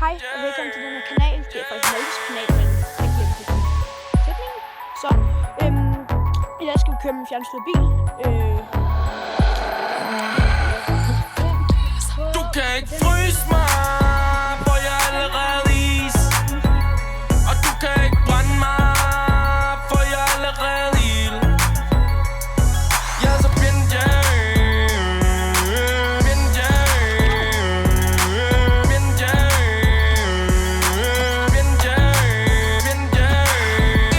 Hej og velkommen til den her kanal. Det er faktisk Maltes kanal, men jeg glemte det i sætningen. Så i dag skal vi køre med en fjernstyret bil. Du kan ikke fryse mig, for jeg er allerede is. Og du kan ikke brænde mig, for jeg er allerede ild. Jeg er så binja, binja, binja, binja, binja.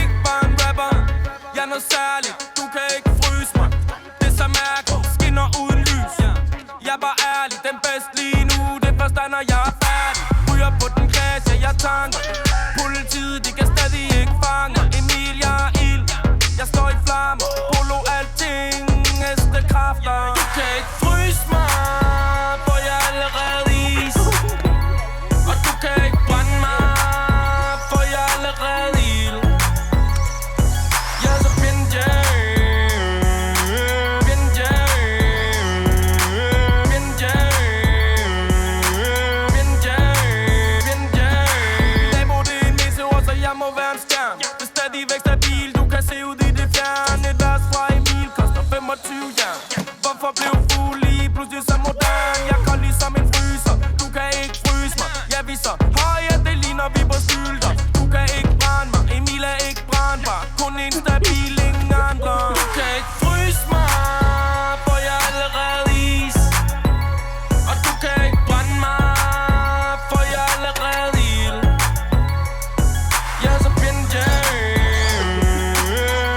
Ikke bare en rapper, jeg er noget særligt. Du kan ikke fryse mig, det er så mærkeligt, skinner uden lys. Jeg er bare ærlig, den bedste lige nu, det er først når jeg er færdig. Ryger på den gas, jeg tanker. Politiet, de kan stadig ikke fange mig. Emil, jeg er ild, jeg står i flammer. Polo, alting, hestekræfter. Du kan ikke fryse mig, for jeg er allerede is. Og du kan ikke brænde mig, for jeg er allerede ild. Jeg er så binja, binja, binja, binja, binja. Nabo, det er en nisseord, så jeg må være en stjerne. Det er stadigvæk stabil, du kan se ud i det fjerne. Et vers fra Emil koster 25 jern. Hvorfor blev fuld lige pludselig så modern? Jeg kan ligesom en fryser, du kan ikke fryse mig. Jeg viser højere, det ligner vi på skylder. Du kan ikke brænde mig, Emil er ikke brandbar. Kun en stabil, ingen andre. Du kan ikke fryse mig, for jeg er allerede is. Og du kan ikke brænde mig, for jeg er allerede ild. Jeg er så binja,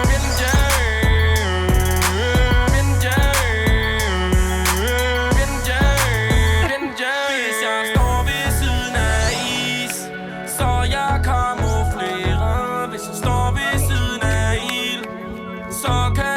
binja, binja, binja, binja. Hvis jeg står ved siden af is, så jeg kamuflerer. Hvis jeg står ved siden af ild, så kan